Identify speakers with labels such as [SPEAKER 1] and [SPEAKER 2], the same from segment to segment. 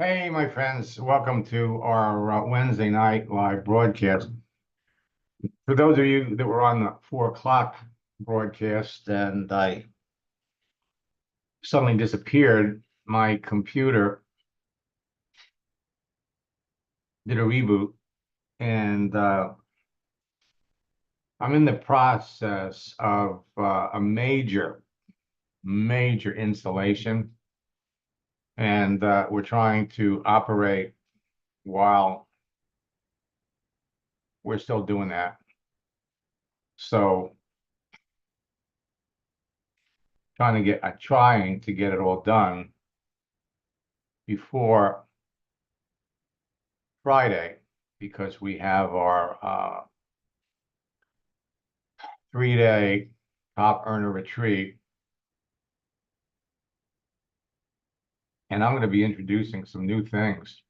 [SPEAKER 1] Hey, my friends, welcome to our Wednesday night live broadcast. For those of you that were on the 4 o'clock broadcast and I suddenly disappeared, my computer did a reboot and I'm in the process of a major installation, and we're trying to operate while we're still doing that. So trying to get it all done before Friday, because we have our 3-day top earner retreat. And I'm going to be introducing some new things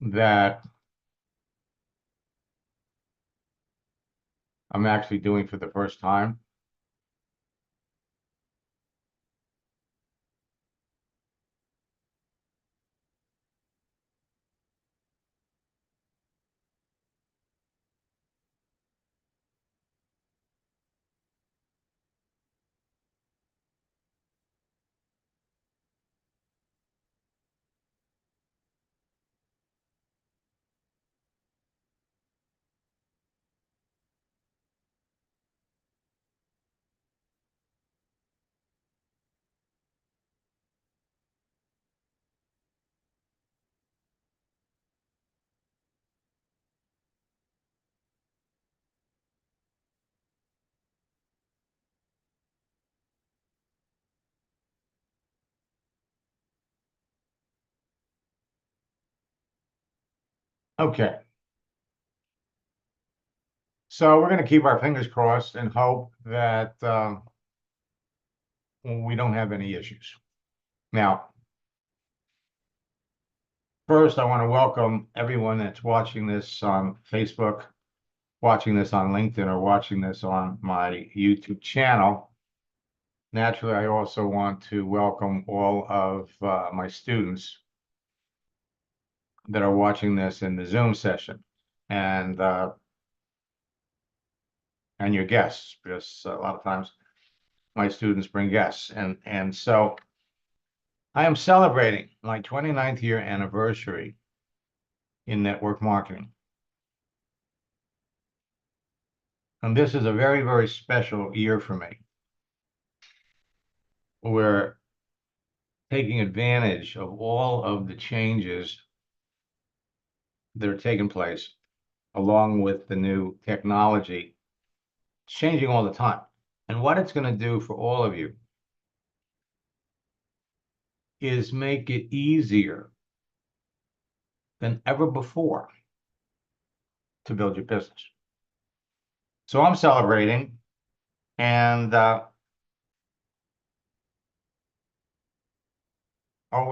[SPEAKER 1] that I'm actually doing for the first time. Okay. So we're going to keep our fingers crossed and hope that we don't have any issues. Now, first, I want to welcome everyone that's watching this on Facebook, watching this on LinkedIn, or watching this on my YouTube channel. Naturally, I also want to welcome all of my students that are watching this in the Zoom session, and your guests, because a lot of times my students bring guests, and so I am celebrating my 29th year anniversary in network marketing. And this is a very, very special year for me. We're taking advantage of all of the changes that are taking place, along with the new technology. It's changing all the time. And what it's going to do for all of you is make it easier than ever before to build your business. So I'm celebrating, and over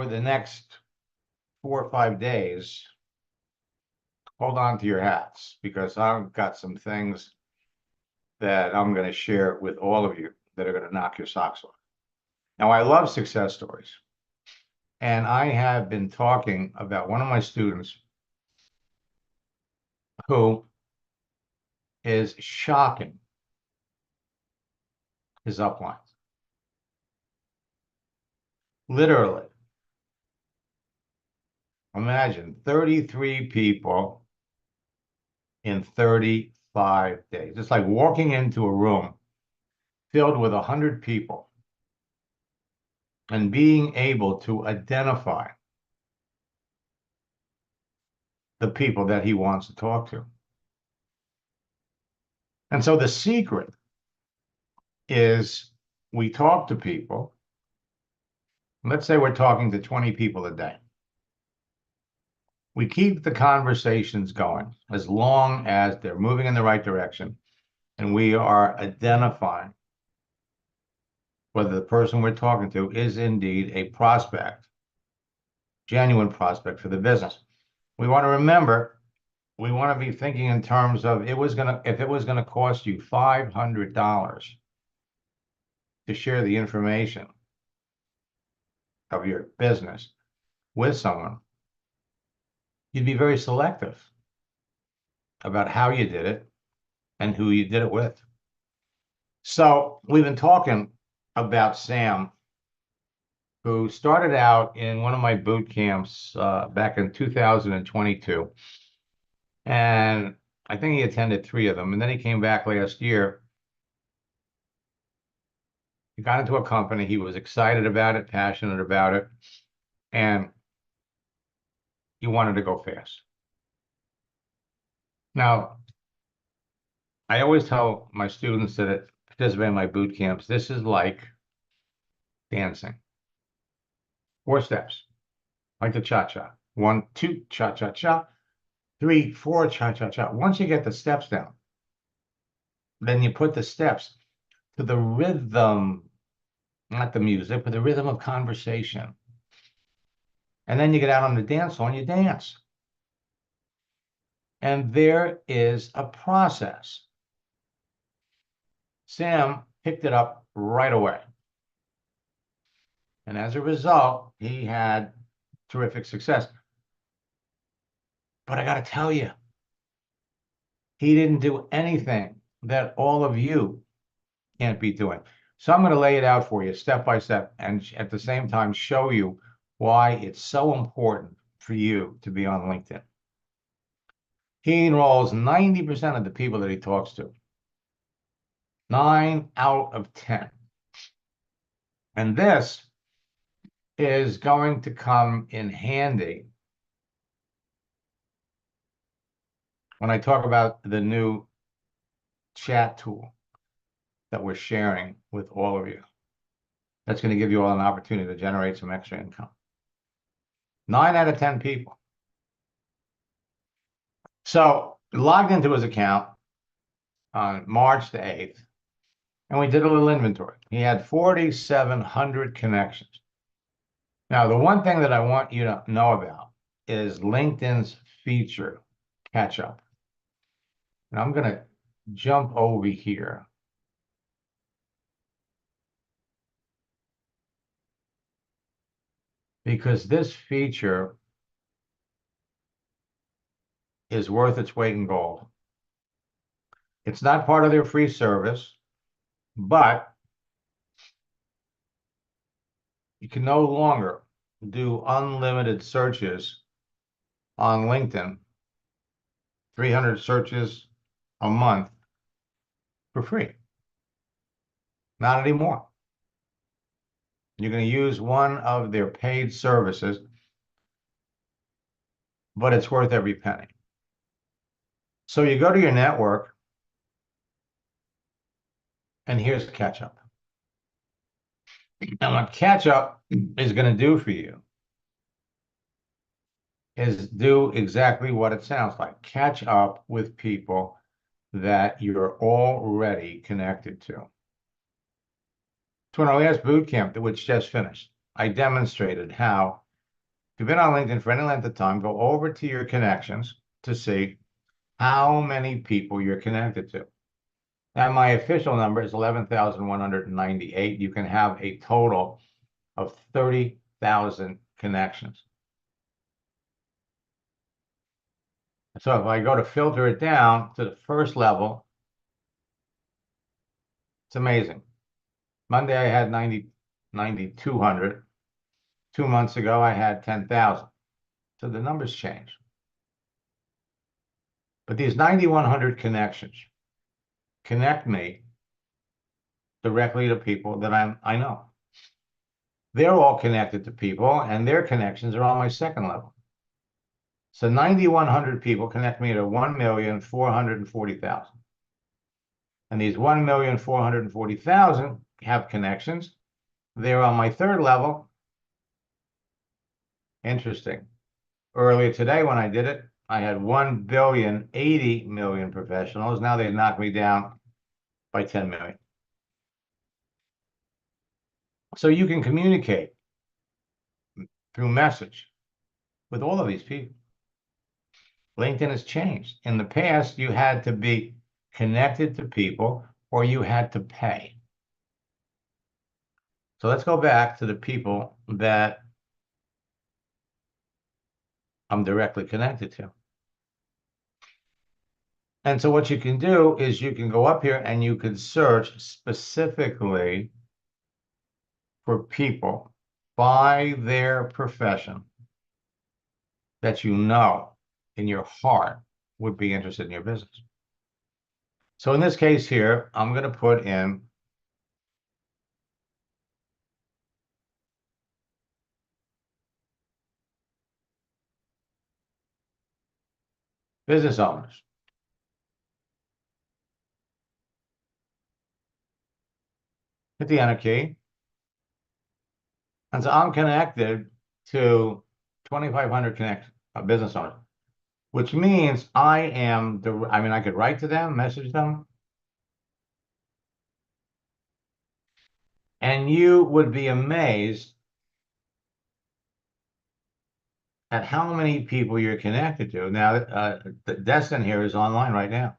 [SPEAKER 1] the next 4 or 5 days, hold on to your hats, because I've got some things that I'm going to share with all of you that are going to knock your socks off. Now, I love success stories, and I have been talking about one of my students who is shocking his upline. Literally, imagine 33 people in 35 days. It's like walking into a room filled with 100 people and being able to identify the people that he wants to talk to. And so the secret is, we talk to people. Let's say we're talking to 20 people a day. We keep the conversations going as long as they're moving in the right direction, and we are identifying whether the person we're talking to is indeed a prospect, genuine prospect for the business. We want to remember, we want to be thinking in terms of, if it was going to cost you $500 to share the information of your business, with someone, you'd be very selective about how you did it and who you did it with. So we've been talking about Sam, who started out in one of my boot camps back in 2022. And I think he attended 3 of them. And then he came back last year. He got into a company. He was excited about it, passionate about it, and he wanted to go fast. Now, I always tell my students that participate in my boot camps, this is like dancing. 4 steps, like the cha-cha. 1, 2, cha-cha-cha. 3, 4, cha-cha-cha. Once you get the steps down, then you put the steps to the rhythm, not the music, but the rhythm of conversation. And then you get out on the dance floor and you dance. And there is a process. Sam picked it up right away. And as a result, he had terrific success. But I got to tell you, he didn't do anything that all of you can't be doing. So I'm going to lay it out for you step by step and at the same time show you why it's so important for you to be on LinkedIn. He enrolls 90% of the people that he talks to. 9 out of 10. And this is going to come in handy when I talk about the new chat tool that we're sharing with all of you. That's going to give you all an opportunity to generate some extra income. 9 out of 10 people. So logged into his account on March the 8th, and we did a little inventory. He had 4,700 connections. Now, the one thing that I want you to know about is LinkedIn's feature catch up. And I'm going to jump over here. Because this feature is worth its weight in gold. It's not part of their free service, but you can no longer do unlimited searches on LinkedIn, 300 searches a month for free. Not anymore. You're going to use one of their paid services, but it's worth every penny. So you go to your network, and here's catch up. And what catch up is going to do for you is do exactly what it sounds like. Catch up with people that you're already connected to. So in our last boot camp, which just finished, I demonstrated how, if you've been on LinkedIn for any length of time, go over to your connections to see how many people you're connected to. Now, my official number is 11,198. You can have a total of 30,000 connections. So if I go to filter it down to the first level, it's amazing. Monday, I had 9,200. 2 months ago, I had 10,000. So the numbers change. But these 9,100 connections connect me directly to people that I know. They're all connected to people, and their connections are on my second level. So 9,100 people connect me to 1,440,000. And these 1,440,000 have connections. They're on my third level. Interesting. Earlier today when I did it, I had 1,080,000,000 professionals. Now they've knocked me down by 10 million. So you can communicate through message with all of these people. LinkedIn has changed. In the past, you had to be connected to people or you had to pay. So let's go back to the people that I'm directly connected to. And so what you can do is you can go up here and you can search specifically for people by their profession that you know in your heart would be interested in your business. So in this case here, I'm going to put in business owners. Hit the enter key. And so I'm connected to 2,500 business owners, which means I could write to them, message them, and you would be amazed at how many people you're connected to. Now, Destin here is online right now.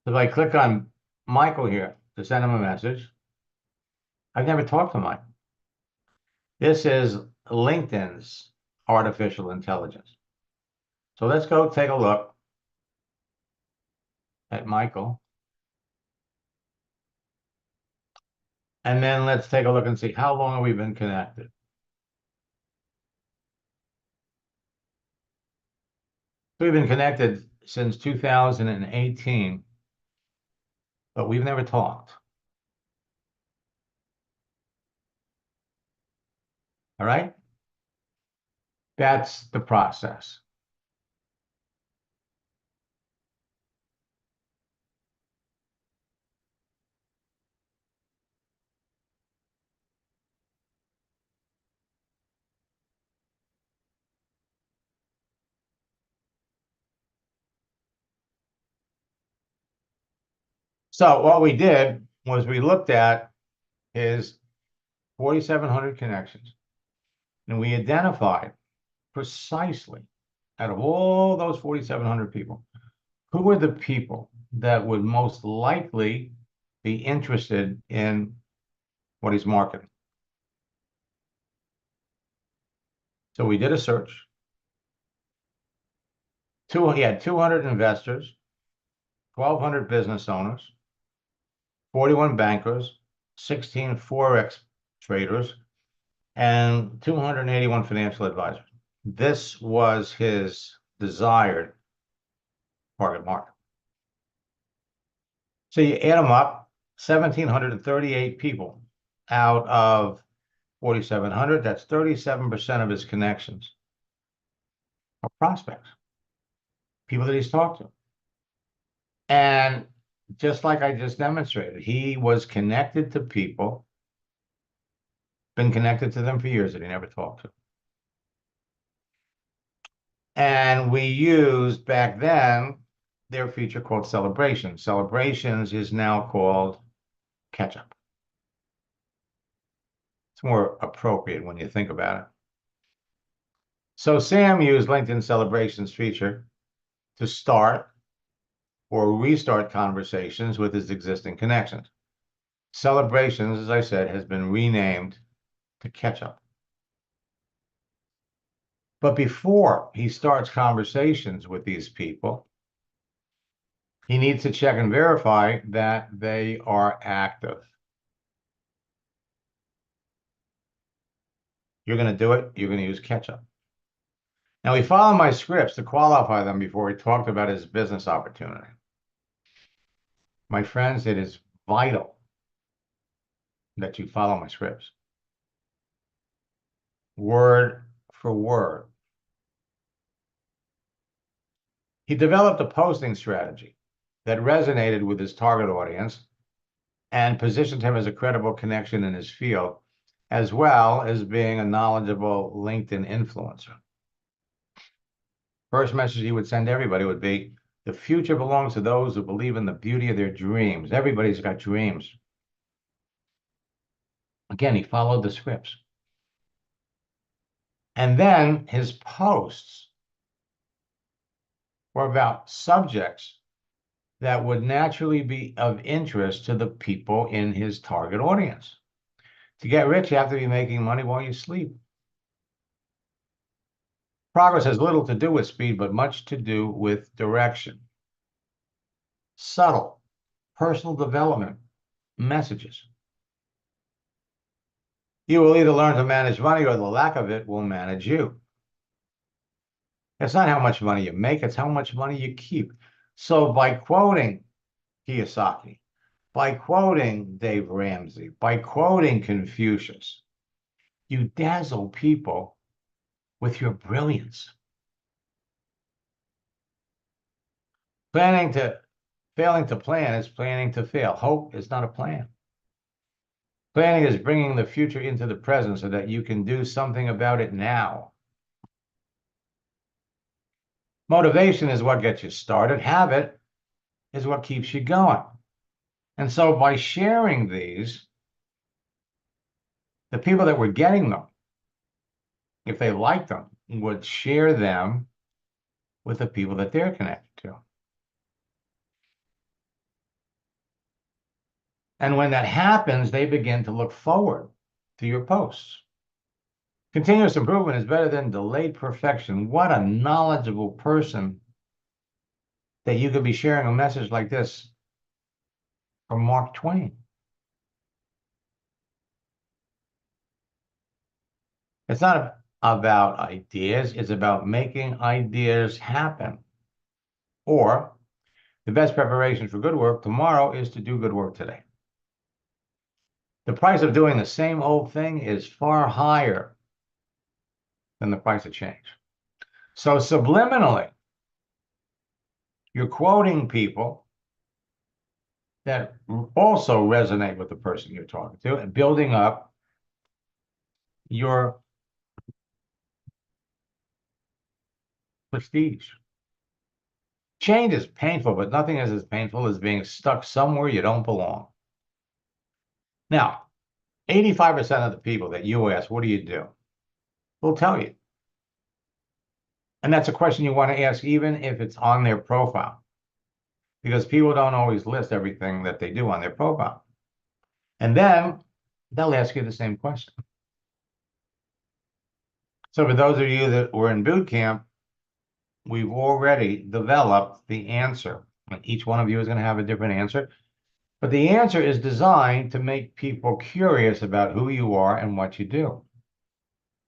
[SPEAKER 1] If I click on Michael here to send him a message, I've never talked to Mike. This is LinkedIn's artificial intelligence. So let's go take a look at Michael. And then let's take a look and see how long have we been connected. We've been connected since 2018, but we've never talked. All right? That's the process. So what we did was we looked at his 4,700 connections, and we identified precisely out of all those 4,700 people, who were the people that would most likely be interested in what he's marketing. So we did a search. He had 200 investors, 1,200 business owners, 41 bankers, 16 Forex traders, and 281 financial advisors. This was his desired target market. So you add them up, 1,738 people out of 4,700. That's 37% of his connections are prospects, people that he's talked to. And just like I just demonstrated, he was connected to people, been connected to them for years that he never talked to. And we used back then their feature called Celebrations. Celebrations is now called Catch Up. It's more appropriate when you think about it. So Sam used LinkedIn Celebrations feature to start or restart conversations with his existing connections. Celebrations, as I said, has been renamed to Catch Up. But before he starts conversations with these people, he needs to check and verify that they are active. You're going to do it. You're going to use Catch Up. Now, we follow my scripts to qualify them before he talked about his business opportunity. My friends, it is vital that you follow my scripts, word for word. He developed a posting strategy that resonated with his target audience and positioned him as a credible connection in his field, as well as being a knowledgeable LinkedIn influencer. First message he would send everybody would be, the future belongs to those who believe in the beauty of their dreams. Everybody's got dreams. Again, he followed the scripts. And then his posts were about subjects that would naturally be of interest to the people in his target audience. To get rich, you have to be making money while you sleep. Progress has little to do with speed, but much to do with direction. Subtle, personal development messages. You will either learn to manage money or the lack of it will manage you. It's not how much money you make, it's how much money you keep. So by quoting Kiyosaki, by quoting Dave Ramsey, by quoting Confucius, you dazzle people with your brilliance. Failing to plan is planning to fail. Hope is not a plan. Planning is bringing the future into the present so that you can do something about it now. Motivation is what gets you started. Habit is what keeps you going. And so by sharing these, the people that were getting them, if they liked them, would share them with the people that they're connected to. And when that happens, they begin to look forward to your posts. Continuous improvement is better than delayed perfection. What a knowledgeable person that you could be sharing a message like this from Mark Twain. It's not about ideas, it's about making ideas happen. Or the best preparation for good work tomorrow is to do good work today. The price of doing the same old thing is far higher than the price of change. So subliminally, you're quoting people that also resonate with the person you're talking to and building up your prestige. Change is painful, but nothing is as painful as being stuck somewhere you don't belong. Now, 85% of the people that you ask, what do you do? Will tell you. And that's a question you want to ask even if it's on their profile, because people don't always list everything that they do on their profile. And then they'll ask you the same question. So for those of you that were in boot camp, we've already developed the answer. And each one of you is going to have a different answer. But the answer is designed to make people curious about who you are and what you do.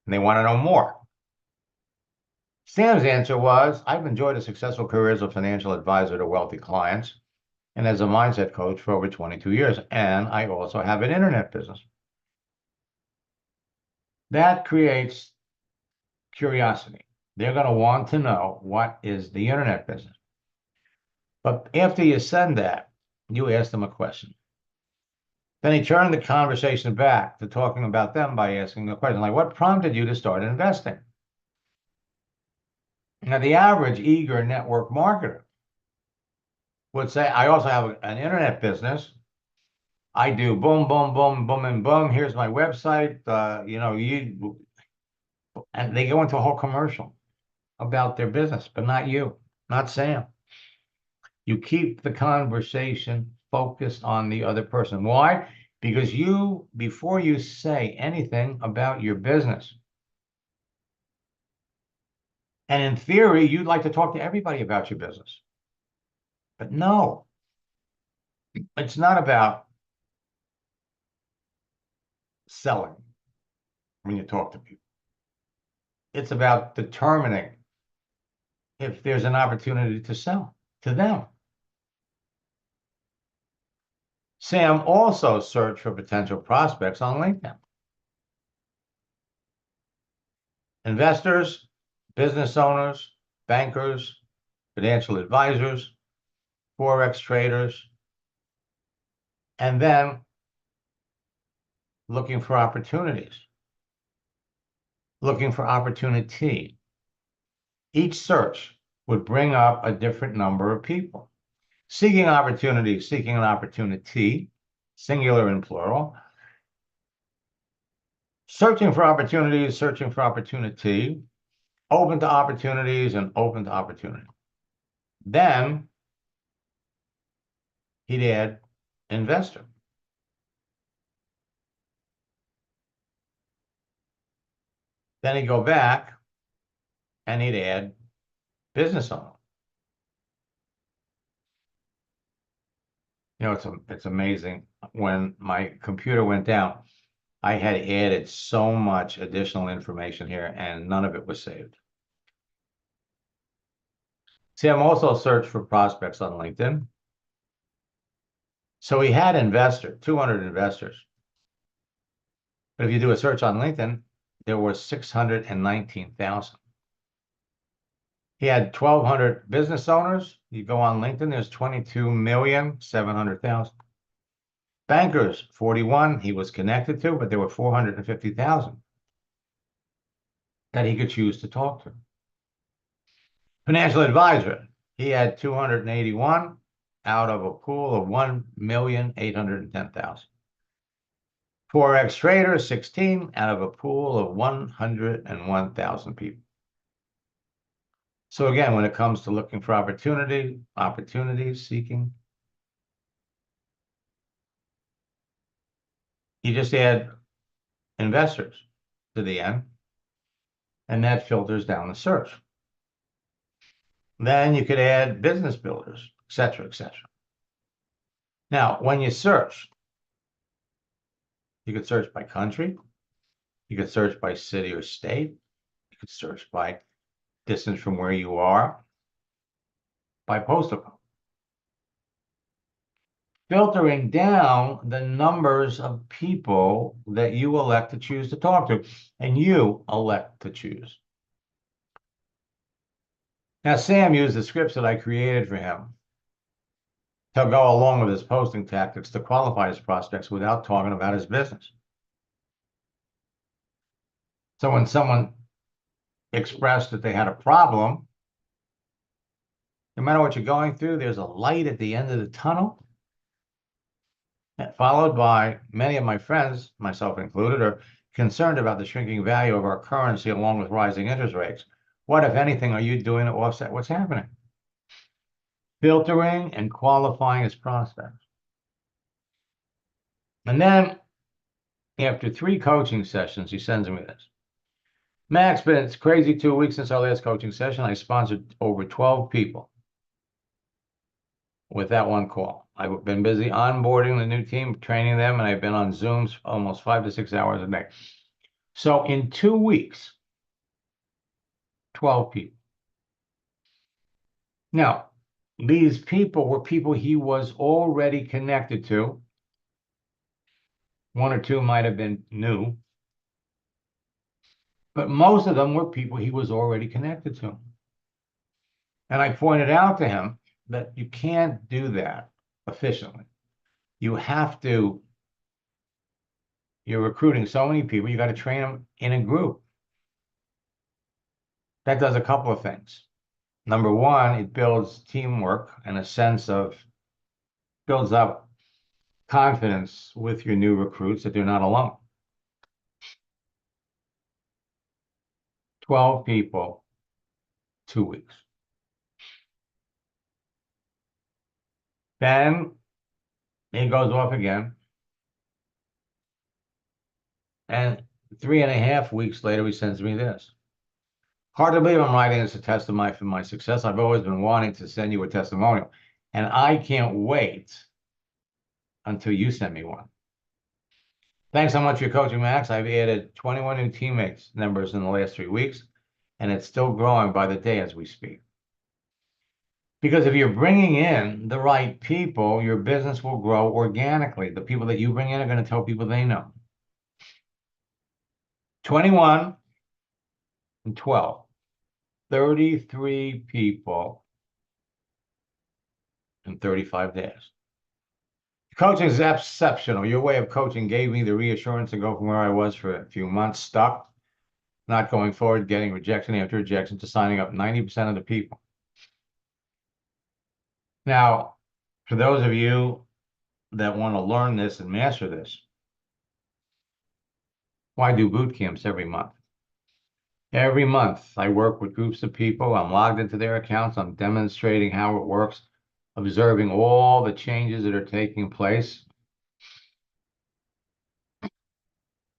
[SPEAKER 1] And they want to know more. Sam's answer was, I've enjoyed a successful career as a financial advisor to wealthy clients and as a mindset coach for over 22 years. And I also have an internet business. That creates curiosity. They're going to want to know what is the internet business. But after you send that, you ask them a question. Then he turned the conversation back to talking about them by asking a question like, what prompted you to start investing? Now, the average eager network marketer would say, I also have an internet business. I do boom, boom, boom, boom, and boom. Here's my website. And they go into a whole commercial about their business, but not you, not Sam. You keep the conversation focused on the other person. Why? Because you, before you say anything about your business, and in theory, you'd like to talk to everybody about your business. But no, it's not about selling when you talk to people. It's about determining if there's an opportunity to sell to them. Sam also searched for potential prospects on LinkedIn. Investors, business owners, bankers, financial advisors, Forex traders, and then looking for opportunities, looking for opportunity. Each search would bring up a different number of people. Seeking opportunity, seeking an opportunity, singular and plural. Searching for opportunities, searching for opportunity, open to opportunities, and open to opportunity. Then he'd add investor. Then he'd go back and he'd add business owner. You know, it's amazing. When my computer went down, I had added so much additional information here and none of it was saved. See, I'm also searched for prospects on LinkedIn. So he had 200 investors. But if you do a search on LinkedIn, there were 619,000. He had 1,200 business owners. You go on LinkedIn, there's 22,700,000. Bankers, 41 he was connected to, but there were 450,000 that he could choose to talk to. Financial advisor, he had 281 out of a pool of 1,810,000. Forex trader, 16 out of a pool of 101,000 people. So again, when it comes to looking for opportunities seeking, you just add investors to the end, and that filters down the search. Then you could add business builders, et cetera, et cetera. Now, when you search, you could search by country, you could search by city or state, you could search by distance from where you are, by postal code. Filtering down the numbers of people that you elect to choose to talk to, and you elect to choose. Now, Sam used the scripts that I created for him to go along with his posting tactics to qualify his prospects without talking about his business. So when someone expressed that they had a problem, no matter what you're going through, there's a light at the end of the tunnel. Followed by many of my friends, myself included, are concerned about the shrinking value of our currency along with rising interest rates. What, if anything, are you doing to offset what's happening? Filtering and qualifying his prospects. And then, after 3 coaching sessions, he sends me this. Max, it's crazy 2 weeks since our last coaching session. I sponsored over 12 people with that one call. I've been busy onboarding the new team, training them, and I've been on Zooms almost 5 to 6 hours a day. So in 2 weeks, 12 people. Now, these people were people he was already connected to. 1 or 2 might have been new, but most of them were people he was already connected to. And I pointed out to him that you can't do that efficiently. You have to, you're recruiting so many people, you got to train them in a group. That does a couple of things. Number one, it builds teamwork and a sense of, builds up confidence with your new recruits that they're not alone. 12 people, 2 weeks. Then he goes off again. And 3.5 weeks later, he sends me this. Hard to believe I'm writing this a testimony for my success. I've always been wanting to send you a testimonial, and I can't wait until you send me one. Thanks so much for your coaching, Max. I've added 21 new teammates members in the last 3 weeks, and it's still growing by the day as we speak. Because if you're bringing in the right people, your business will grow organically. The people that you bring in are going to tell people they know. 21 and 12, 33 people in 35 days. Coaching is exceptional. Your way of coaching gave me the reassurance to go from where I was for a few months, stuck, not going forward, getting rejection after rejection, to signing up 90% of the people. Now, for those of you that want to learn this and master this, why do boot camps every month? Every month, I work with groups of people. I'm logged into their accounts. I'm demonstrating how it works, observing all the changes that are taking place.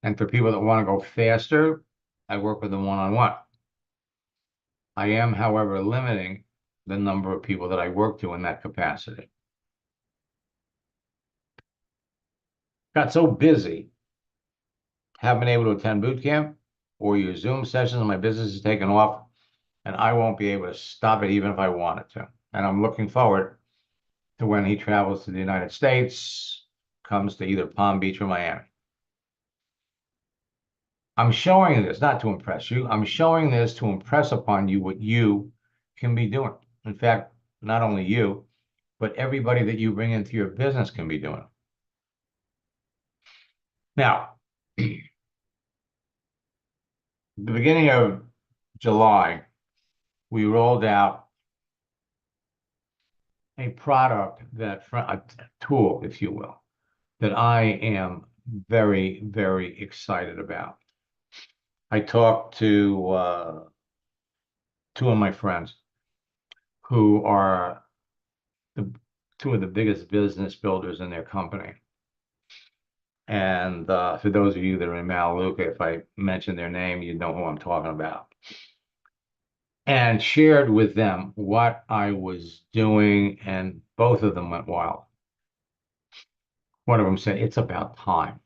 [SPEAKER 1] And for people that want to go faster, I work with them one-on-one. I am, however, limiting the number of people that I work to in that capacity. Got so busy, haven't been able to attend boot camp or your Zoom sessions, and my business is taken off, and I won't be able to stop it even if I wanted to. And I'm looking forward to when he travels to the United States, comes to either Palm Beach or Miami. I'm showing this not to impress you. I'm showing this to impress upon you what you can be doing. In fact, not only you, but everybody that you bring into your business can be doing. Now, the beginning of July, we rolled out a product a tool, if you will, that I am very, very excited about. I talked to two of my friends who are two of the biggest business builders in their company. And for those of you that are in Melaleuca, if I mention their name, you know who I'm talking about. And shared with them what I was doing, and both of them went wild. One of them said, "It's about time."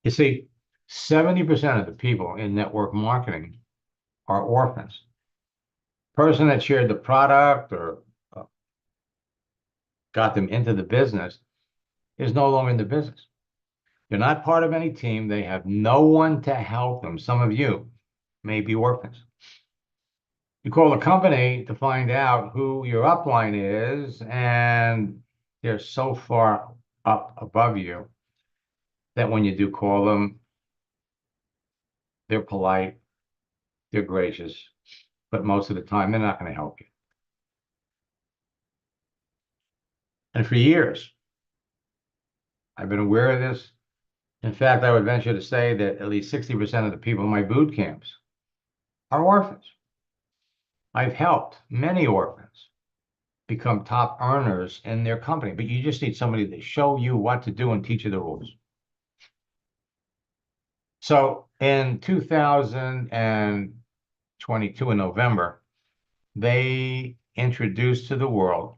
[SPEAKER 1] You see, 70% of the people in network marketing are orphans. Person that shared the product or got them into the business is no longer in the business. They're not part of any team. They have no one to help them. Some of you may be orphans. You call the company to find out who your upline is, and they're so far up above you that when you do call them, they're polite, they're gracious, but most of the time they're not going to help you. And for years, I've been aware of this. In fact, I would venture to say that at least 60% of the people in my boot camps are orphans. I've helped many orphans become top earners in their company, but you just need somebody to show you what to do and teach you the rules. So in 2022 in November, they introduced to the world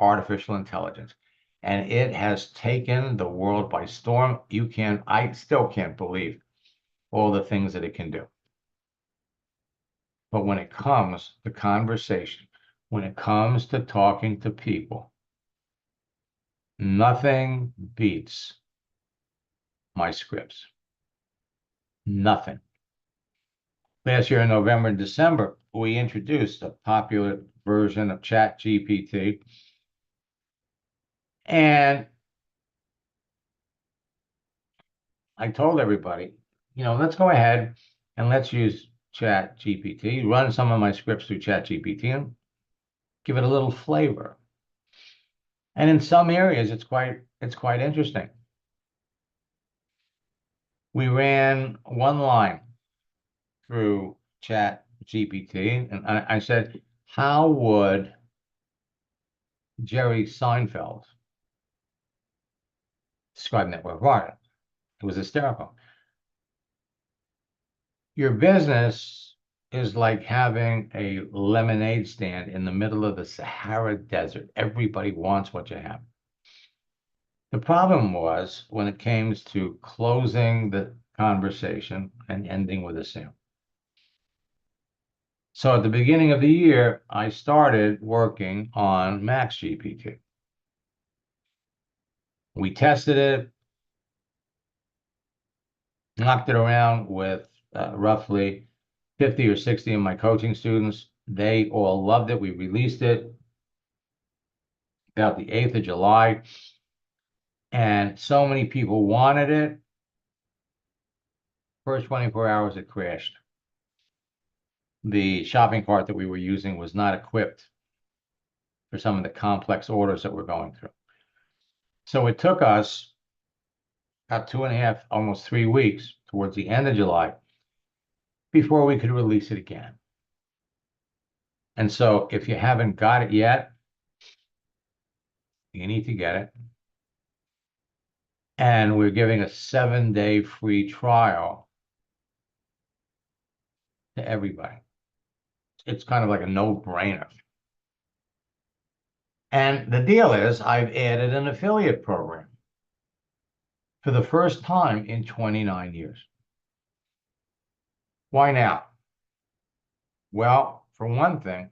[SPEAKER 1] artificial intelligence, and it has taken the world by storm. I still can't believe all the things that it can do. But when it comes to conversation, when it comes to talking to people, nothing beats my scripts. Nothing. Last year in November and December, we introduced a popular version of ChatGPT. And I told everybody, let's go ahead and let's use ChatGPT, run some of my scripts through ChatGPT and give it a little flavor. And in some areas, it's quite interesting. We ran one line through ChatGPT, and I said, how would Jerry Seinfeld describe network marketing? It was hysterical. Your business is like having a lemonade stand in the middle of the Sahara Desert. Everybody wants what you have. The problem was when it came to closing the conversation and ending with a sale. So at the beginning of the year, I started working on MaxGPT. We tested it, knocked it around with roughly 50 or 60 of my coaching students. They all loved it. We released it about the 8th of July. And so many people wanted it. First 24 hours, it crashed. The shopping cart that we were using was not equipped for some of the complex orders that we're going through. So it took us about 2.5, almost 3 weeks towards the end of July before we could release it again. And so if you haven't got it yet, you need to get it. And we're giving a 7-day free trial to everybody. It's kind of like a no-brainer. And the deal is, I've added an affiliate program for the first time in 29 years. Why now? Well, for one thing,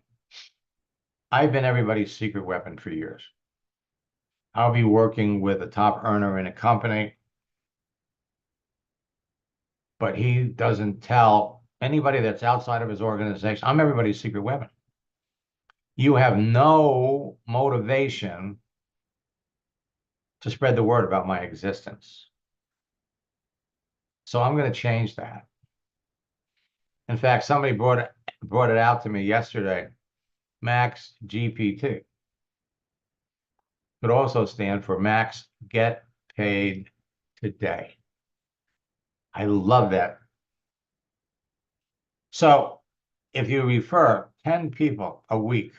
[SPEAKER 1] I've been everybody's secret weapon for years. I'll be working with a top earner in a company, but he doesn't tell anybody that's outside of his organization. I'm everybody's secret weapon. You have no motivation to spread the word about my existence. So I'm going to change that. In fact, somebody brought it out to me yesterday. Max GPT could also stand for Max Get Paid Today. I love that. So if you refer 10 people a week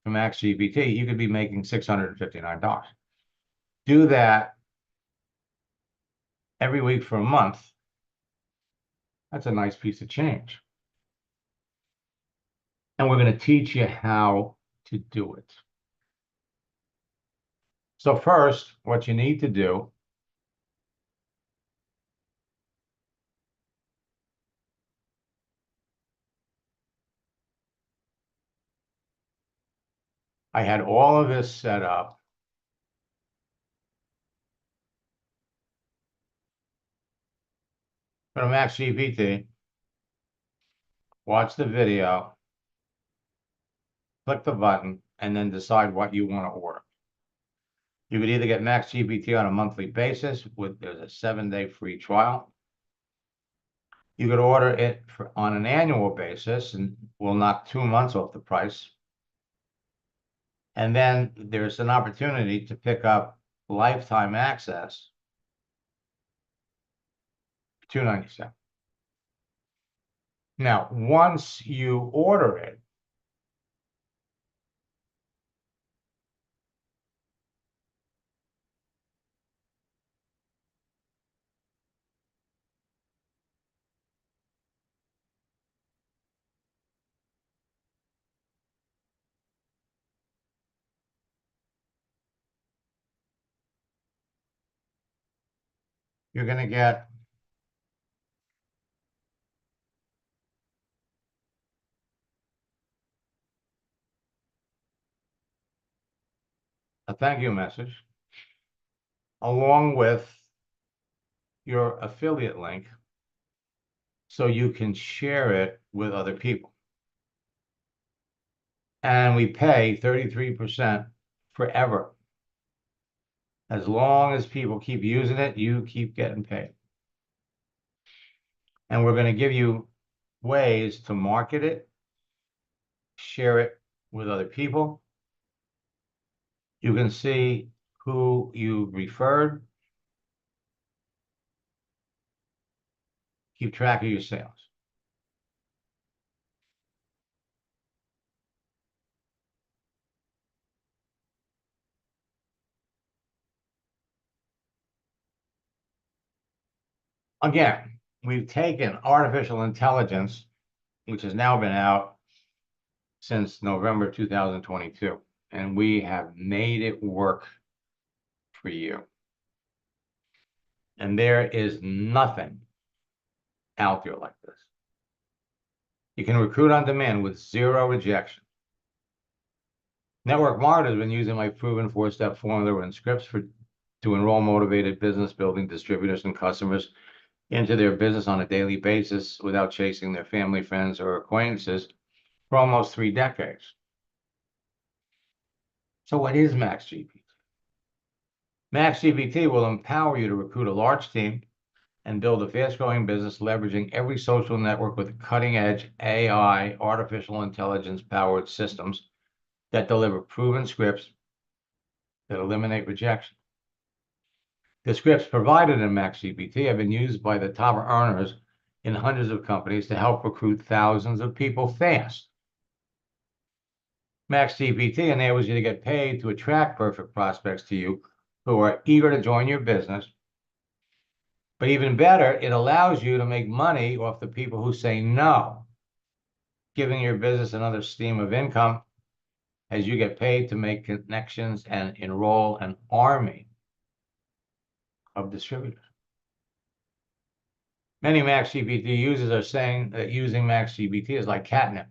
[SPEAKER 1] to Max GPT, you could be making $659. Do that every week for a month. That's a nice piece of change. And we're going to teach you how to do it. So first, what you need to do I had all of this set up. Go to Max GPT, watch the video, click the button, and then decide what you want to order. You could either get Max GPT on a monthly basis there's a 7-day free trial. You could order it on an annual basis and we'll knock 2 months off the price. And then there's an opportunity to pick up lifetime access, $297. Now, once you order it, you're going to get a thank you message along with your affiliate link so you can share it with other people. And we pay 33% forever. As long as people keep using it, you keep getting paid. And we're going to give you ways to market it, share it with other people. You can see who you referred, keep track of your sales. Again, we've taken artificial intelligence, which has now been out since November 2022, and we have made it work for you. And there is nothing out there like this. You can recruit on demand with 0 rejection. Network Marketer has been using my proven 4-step formula and scripts to enroll motivated business building distributors and customers into their business on a daily basis without chasing their family, friends, or acquaintances for almost 3 decades. So what is Max GPT? Max GPT will empower you to recruit a large team and build a fast-growing business leveraging every social network with cutting-edge AI, artificial intelligence-powered systems that deliver proven scripts that eliminate rejection. The scripts provided in Max GPT have been used by the top earners in hundreds of companies to help recruit thousands of people fast. Max GPT enables you to get paid to attract perfect prospects to you who are eager to join your business. But even better, it allows you to make money off the people who say no, giving your business another stream of income as you get paid to make connections and enroll an army of distributors. Many MaxGPT users are saying that using MaxGPT is like catnip.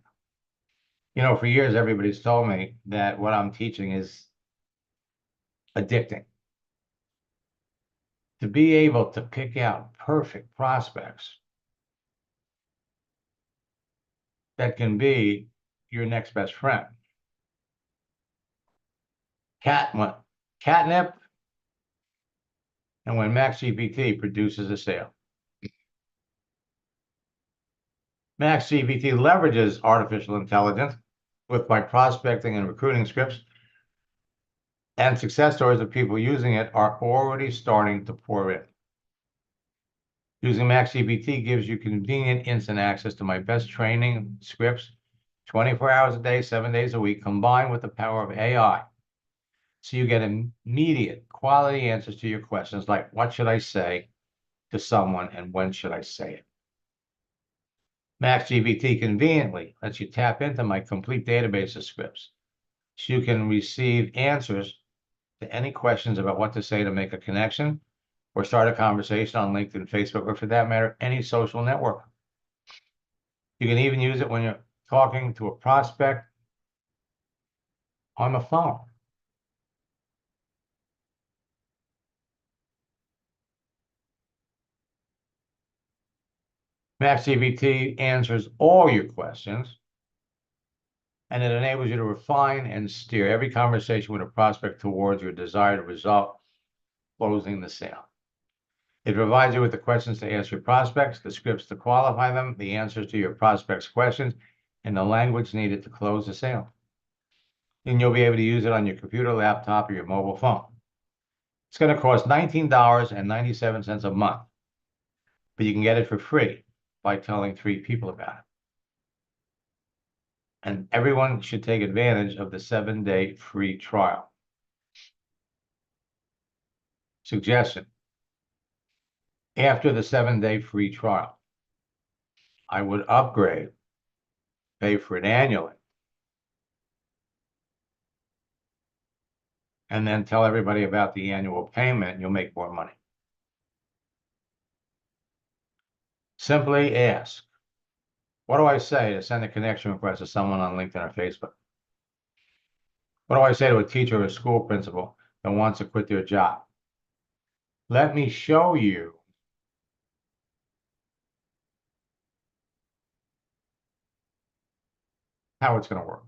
[SPEAKER 1] You know, for years, everybody's told me that what I'm teaching is addicting. To be able to pick out perfect prospects that can be your next best friend. Catnip, and when MaxGPT produces a sale. MaxGPT leverages artificial intelligence with my prospecting and recruiting scripts, and success stories of people using it are already starting to pour in. Using MaxGPT gives you convenient instant access to my best training scripts, 24 hours a day, 7 days a week, combined with the power of AI. So you get immediate quality answers to your questions like, what should I say to someone and when should I say it? MaxGPT conveniently lets you tap into my complete database of scripts, so you can receive answers to any questions about what to say to make a connection or start a conversation on LinkedIn, Facebook, or for that matter, any social network. You can even use it when you're talking to a prospect on the phone. MaxGPT answers all your questions, and it enables you to refine and steer every conversation with a prospect towards your desired result, closing the sale. It provides you with the questions to ask your prospects, the scripts to qualify them, the answers to your prospects' questions, and the language needed to close the sale. And you'll be able to use it on your computer, laptop, or your mobile phone. It's going to cost $19.97 a month, but you can get it for free by telling 3 people about it. And everyone should take advantage of the 7-day free trial. Suggestion: after the 7-day free trial, I would upgrade, pay for it annually, and then tell everybody about the annual payment, and you'll make more money. Simply ask, what do I say to send a connection request to someone on LinkedIn or Facebook? What do I say to a teacher or a school principal that wants to quit their job? Let me show you how it's going to work.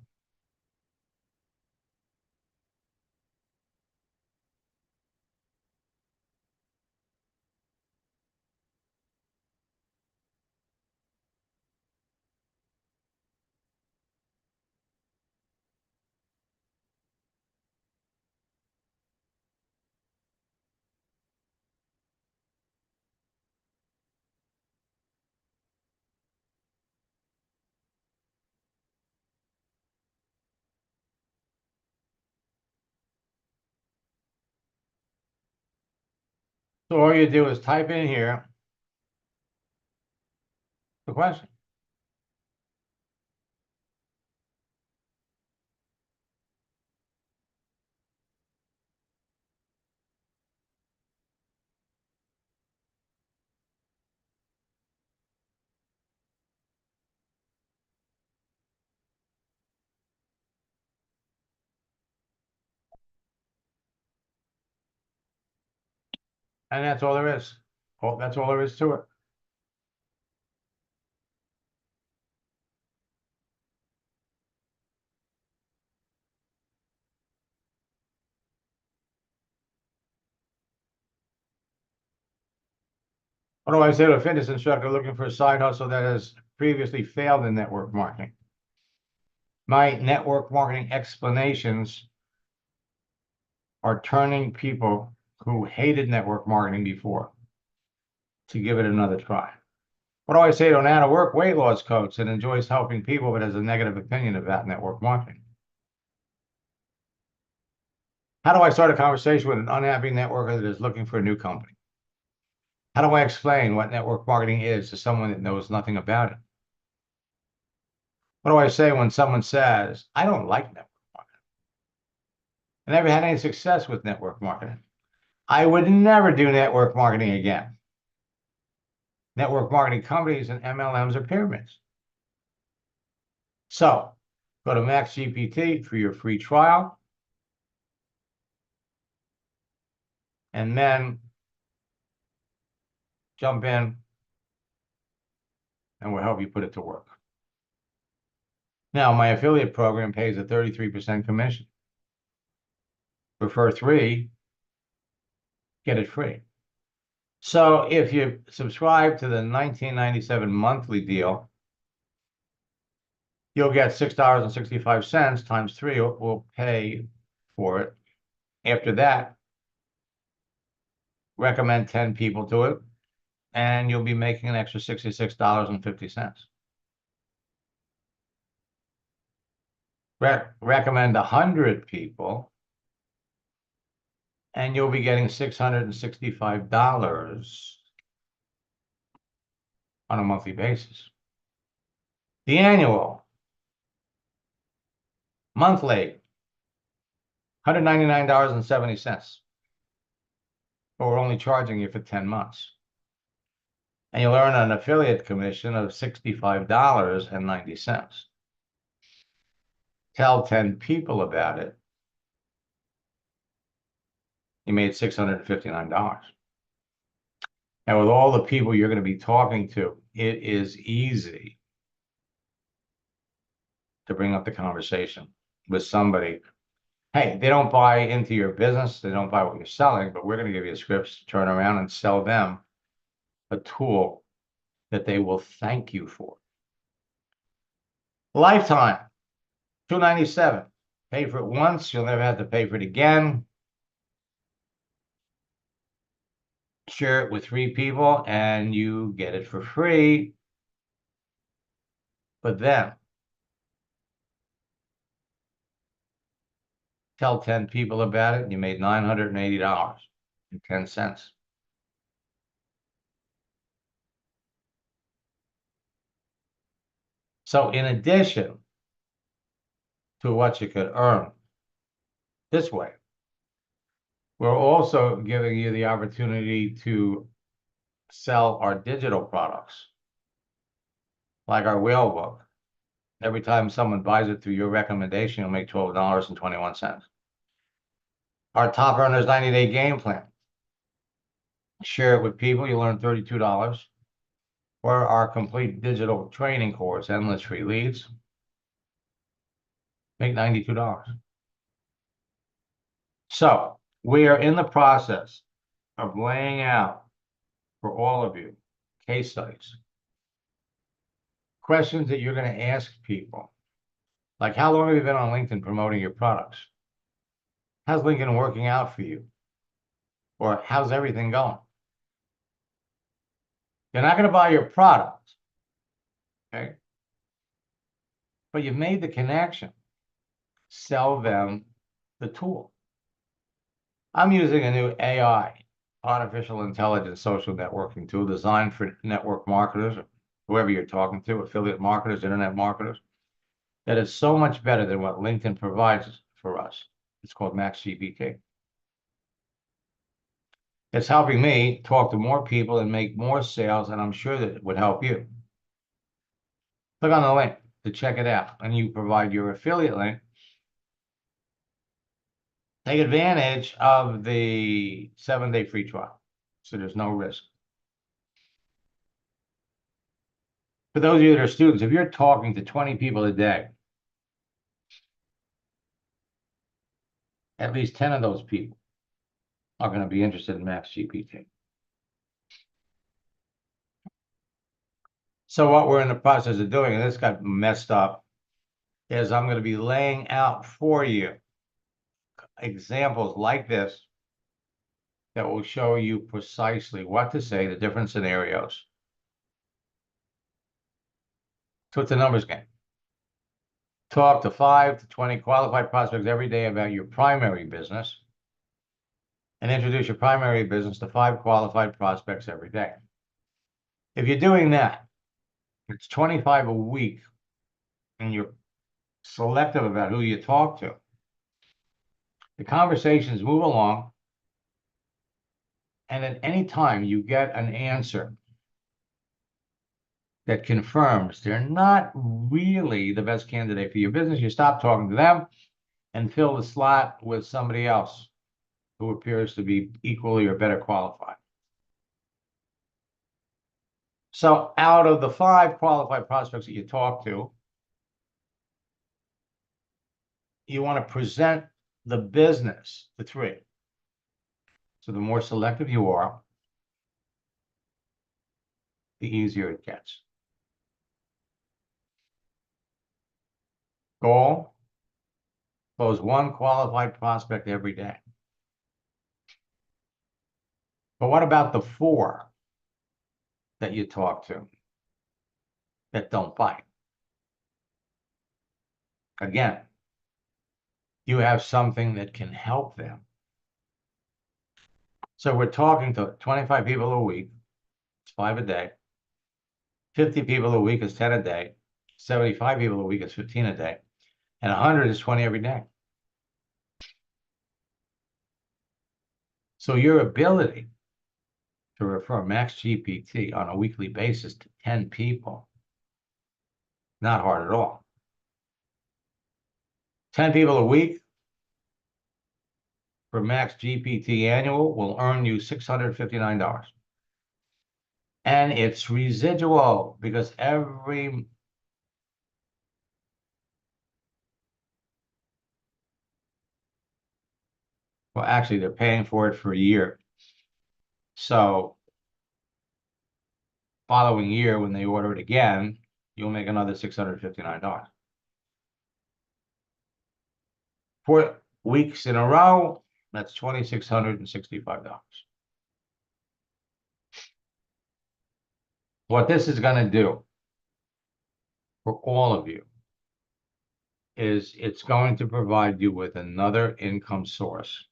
[SPEAKER 1] So all you do is type in here the question. And that's all there is. Oh, that's all there is to it. What do I say to a fitness instructor looking for a side hustle that has previously failed in network marketing? My network marketing explanations are turning people who hated network marketing before to give it another try. What do I say to an out-of-work weight loss coach that enjoys helping people but has a negative opinion about network marketing? How do I start a conversation with an unhappy networker that is looking for a new company? How do I explain what network marketing is to someone that knows nothing about it? What do I say when someone says, I don't like network marketing? I never had any success with network marketing. I would never do network marketing again. Network marketing companies and MLMs are pyramids. So go to MaxGPT for your free trial, and then jump in and we'll help you put it to work. Now, my affiliate program pays a 33% commission. Refer 3, get it free. So if you subscribe to the $19.97 monthly deal, you'll get $6.65 times 3 will pay for it. After that, recommend 10 people to it, and you'll be making an extra $66.50. Recommend 100 people, and you'll be getting $665 on a monthly basis. The annual, monthly, $199.70. But we're only charging you for 10 months. And you'll earn an affiliate commission of $65.90. Tell 10 people about it. You made $659. And with all the people you're going to be talking to, it is easy to bring up the conversation with somebody. Hey, they don't buy into your business. They don't buy what you're selling, but we're going to give you scripts to turn around and sell them a tool that they will thank you for. Lifetime, $297. Pay for it once. You'll never have to pay for it again. Share it with 3 people and you get it for free. But then tell 10 people about it and you made $980.10. So in addition to what you could earn this way, we're also giving you the opportunity to sell our digital products, like our whale book. Every time someone buys it through your recommendation, you'll make $12.21. Our Top Earners 90-day game plan. Share it with people, you learn $32. Or our complete digital training course, Endless Free Leads, make $92. So we are in the process of laying out for all of you case studies, questions that you're going to ask people, like how long have you been on LinkedIn promoting your products? How's LinkedIn working out for you? Or how's everything going? You're not going to buy your product, okay? But you've made the connection. Sell them the tool. I'm using a new AI, artificial intelligence social networking tool designed for network marketers, whoever you're talking to, affiliate marketers, internet marketers, that is so much better than what LinkedIn provides for us. It's called MaxGPT. It's helping me talk to more people and make more sales, and I'm sure that it would help you. Click on the link to check it out, and you provide your affiliate link. Take advantage of the 7-day free trial, so there's no risk. For those of you that are students, if you're talking to 20 people a day, at least 10 of those people are going to be interested in MaxGPT. So what we're in the process of doing, and this got messed up, is I'm going to be laying out for you examples like this that will show you precisely what to say, the different scenarios. So it's a numbers game. Talk to 5 to 20 qualified prospects every day about your primary business. and introduce your primary business to 5 qualified prospects every day. If you're doing that, it's 25 a week, and you're selective about who you talk to. The conversations move along, and at any time you get an answer that confirms they're not really the best candidate for your business, you stop talking to them and fill the slot with somebody else who appears to be equally or better qualified. So out of the 5 qualified prospects that you talk to, you want to present the business to 3. So the more selective you are, the easier it gets. Goal: close 1 qualified prospect every day. But what about the 4 that you talk to that don't bite? Again, you have something that can help them. So we're talking to 25 people a week, it's 5 a day. 50 people a week is 10 a day. 75 people a week is 15 a day. And 100 is 20 every day. So your ability to refer Max GPT on a weekly basis to 10 people, not hard at all. 10 people a week for Max GPT annual will earn you $659. And it's residual because well, actually, they're paying for it for a year. So following year, when they order it again, you'll make another $659. 4 weeks in a row, that's $2,665. What this is going to do for all of you is it's going to provide you with another income source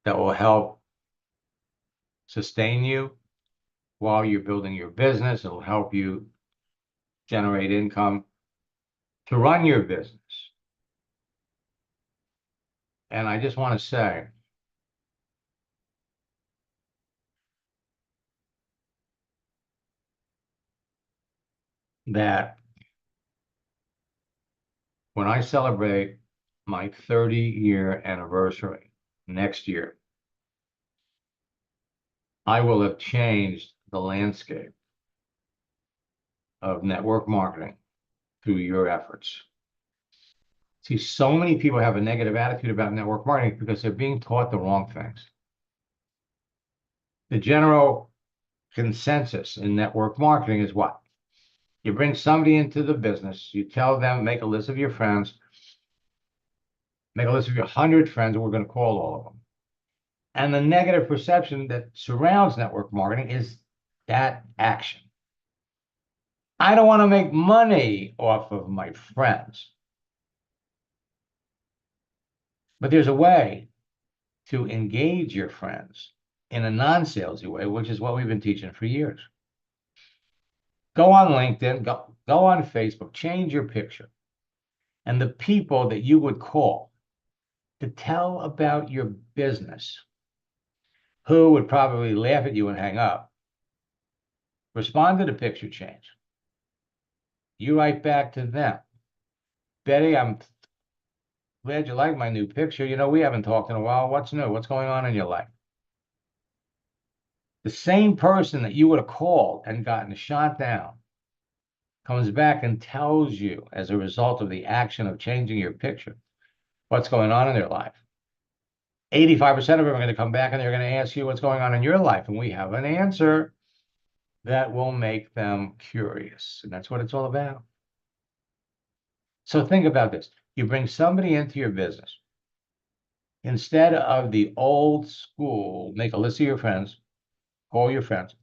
[SPEAKER 1] that will help sustain you while you're building your business. It'll help you generate income to run your business. And I just want to say that when I celebrate my 30-year anniversary next year, I will have changed the landscape of network marketing through your efforts. See, so many people have a negative attitude about network marketing because they're being taught the wrong things. The general consensus in network marketing is what? You bring somebody into the business, you tell them, make a list of your friends, make a list of your 100 friends, and we're going to call all of them. And the negative perception that surrounds network marketing is that action. I don't want to make money off of my friends. But there's a way to engage your friends in a non-salesy way, which is what we've been teaching for years. Go on LinkedIn, go on Facebook, change your picture. And the people that you would call to tell about your business, who would probably laugh at you and hang up, respond to the picture change. You write back to them. Betty, I'm glad you like my new picture. You know, we haven't talked in a while. What's new? What's going on in your life? The same person that you would have called and gotten shot down comes back and tells you, as a result of the action of changing your picture, what's going on in their life. 85% of them are going to come back and they're going to ask you what's going on in your life. And we have an answer that will make them curious. And that's what it's all about. So think about this. You bring somebody into your business. Instead of the old school, make a list of your friends, call your friends,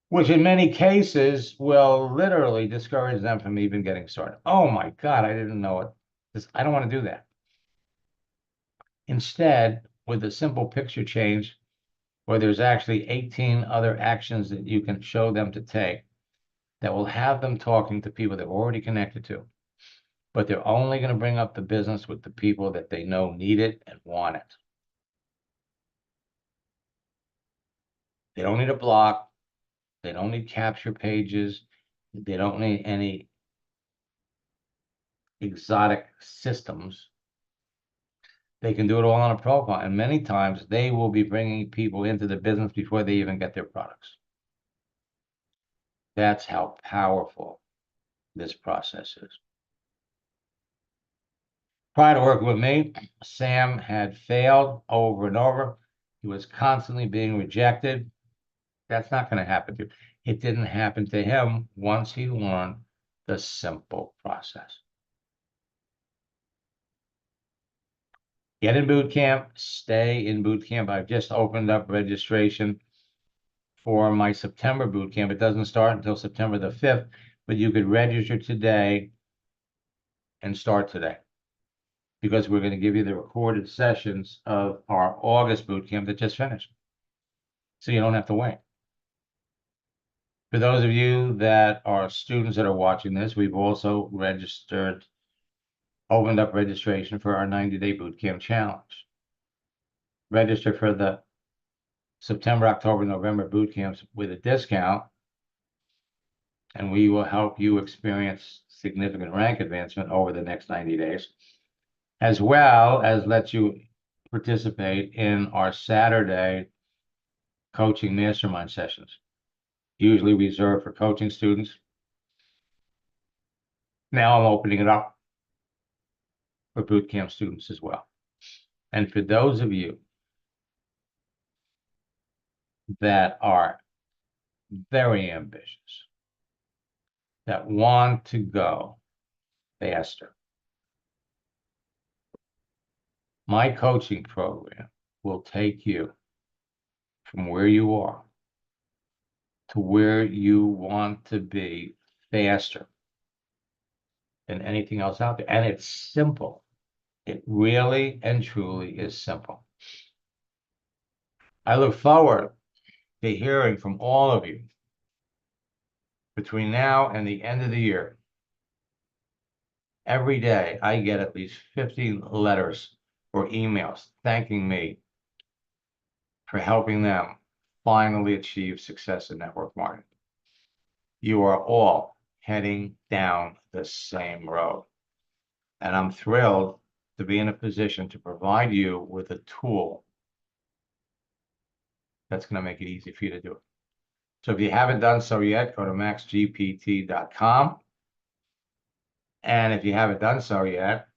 [SPEAKER 1] which in many cases will literally discourage them from even getting started. Oh my God, I didn't know it. I don't want to do that. Instead, with a simple picture change, where there's actually 18 other actions that you can show them to take that will have them talking to people they're already connected to, but they're only going to bring up the business with the people that they know need it and want it. They don't need a block. They don't need capture pages. They don't need any exotic systems. They can do it all on a profile. And many times they will be bringing people into the business before they even get their products. That's how powerful this process is. Prior to working with me, Sam had failed over and over. He was constantly being rejected. That's not going to happen to you. It didn't happen to him once he learned the simple process. Get in boot camp, stay in boot camp. I've just opened up registration for my September boot camp. It doesn't start until September the 5th, but you could register today and start today, because we're going to give you the recorded sessions of our August boot camp that just finished. So you don't have to wait. For those of you that are students that are watching this, we've also opened up registration for our 90-day boot camp challenge. Register for the September, October, November boot camps with a discount, and we will help you experience significant rank advancement over the next 90 days, as well as let you participate in our Saturday coaching mastermind sessions, usually reserved for coaching students. Now I'm opening it up for boot camp students as well. And for those of you that are very ambitious, that want to go faster, my coaching program will take you from where you are to where you want to be faster than anything else out there. And it's simple. It really and truly is simple. I look forward to hearing from all of you between now and the end of the year. Every day, I get at least 50 letters or emails thanking me for helping them finally achieve success in network marketing. You are all heading down the same road. And I'm thrilled to be in a position to provide you with a tool that's going to make it easy for you to do it. So if you haven't done so yet, go to maxgpt.com. And if you haven't done so yet,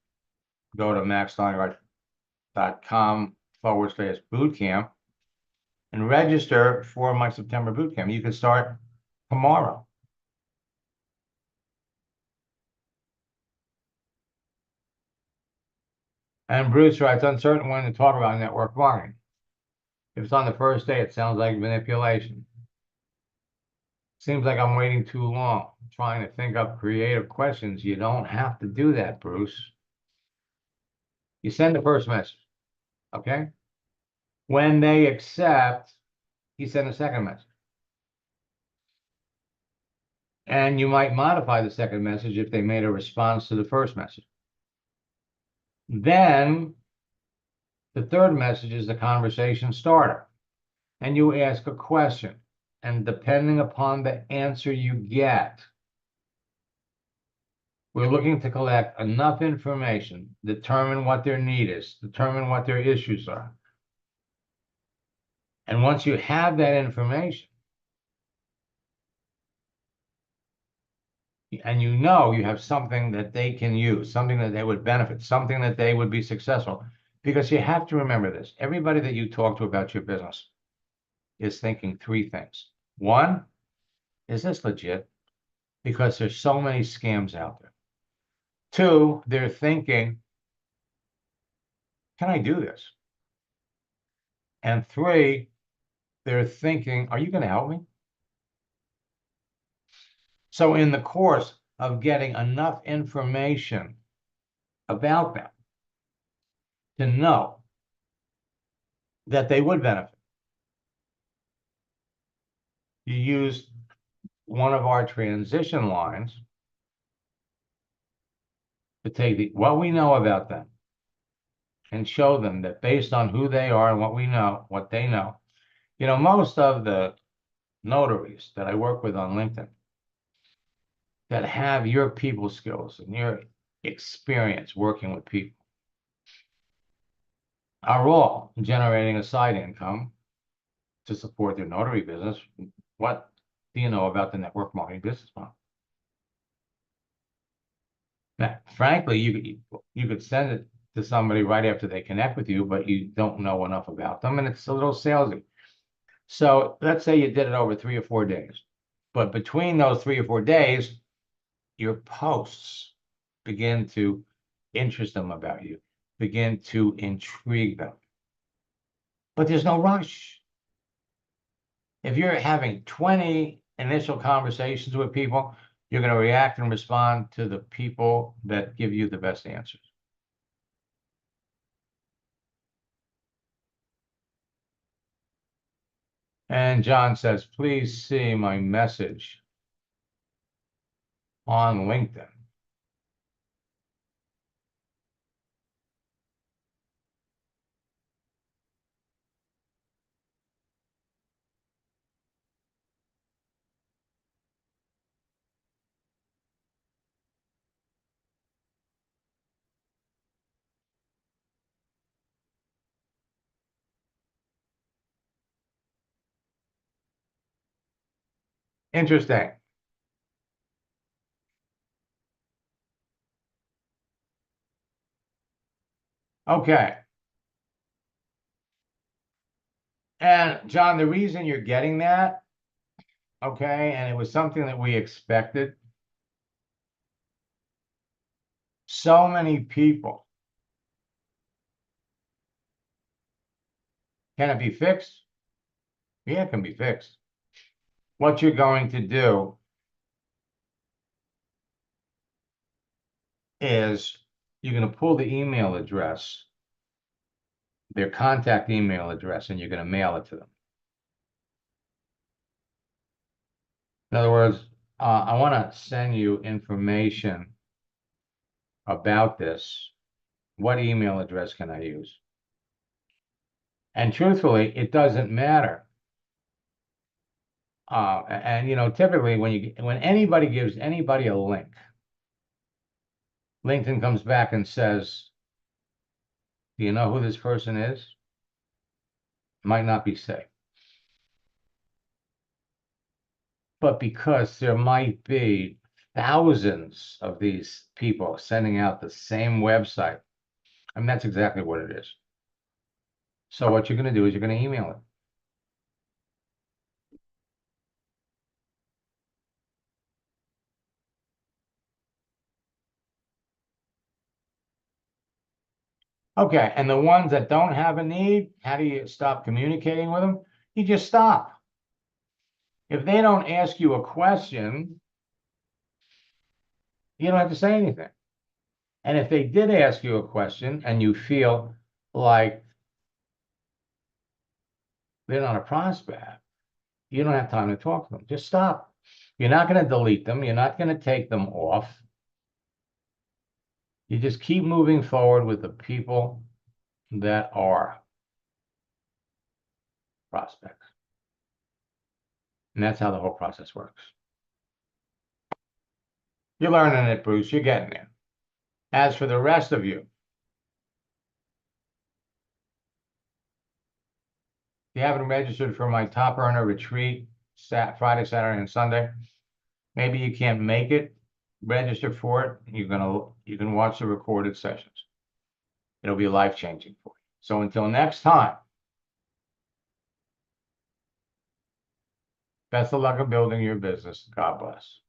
[SPEAKER 1] go to maxsteinhardt.com/bootcamp and register for my September bootcamp. You can start tomorrow. And Bruce writes, uncertain when to talk about network marketing. If it's on the first day, it sounds like manipulation. Seems like I'm waiting too long, trying to think up creative questions. You don't have to do that, Bruce. You send the first message, okay? When they accept, you send a second message. And you might modify the second message if they made a response to the first message. Then the third message is the conversation starter. And you ask a question. And depending upon the answer you get, we're looking to collect enough information, determine what their need is, determine what their issues are. And once you have that information, and you know you have something that they can use, something that they would benefit, something that they would be successful. Because you have to remember this. Everybody that you talk to about your business is thinking three things. One, is this legit? Because there's so many scams out there. Two, they're thinking, can I do this? And three, they're thinking, are you going to help me? So in the course of getting enough information about them to know that they would benefit. You use one of our transition lines to take what we know about them and show them that based on who they are and what we know, what they know. Most of the notaries that I work with on LinkedIn that have your people skills and your experience working with people are all generating a side income to support their notary business. What do you know about the network marketing business model? Now, frankly, you could send it to somebody right after they connect with you, but you don't know enough about them, and it's a little salesy. So let's say you did it over 3 or 4 days, but between those 3 or 4 days, your posts begin to interest them about you, begin to intrigue them. But there's no rush. If you're having 20 initial conversations with people, you're going to react and respond to the people that give you the best answers. And John says, please see my message on LinkedIn. Interesting. Okay. And John, the reason you're getting that, okay, and it was something that we expected. So many people. Can it be fixed? Yeah, it can be fixed. What you're going to do is you're going to pull the email address, their contact email address, and you're going to mail it to them. In other words, I want to send you information about this. What email address can I use? And truthfully, it doesn't matter. Typically when anybody gives anybody a link, LinkedIn comes back and says, do you know who this person is? Might not be safe. But because there might be thousands of these people sending out the same website, I mean, that's exactly what it is. So what you're going to do is you're going to email it. Okay, and the ones that don't have a need, how do you stop communicating with them? You just stop. If they don't ask you a question, you don't have to say anything. And if they did ask you a question and you feel like they're not a prospect, you don't have time to talk to them. Just stop. You're not going to delete them. You're not going to take them off. You just keep moving forward with the people that are prospects. And that's how the whole process works. You're learning it, Bruce. You're getting there. As for the rest of you, if you haven't registered for my Top Earner Retreat, Friday, Saturday, and Sunday, maybe you can't make it, register for it. You can watch the recorded sessions. It'll be life-changing for you. So until next time, best of luck in building your business. God bless.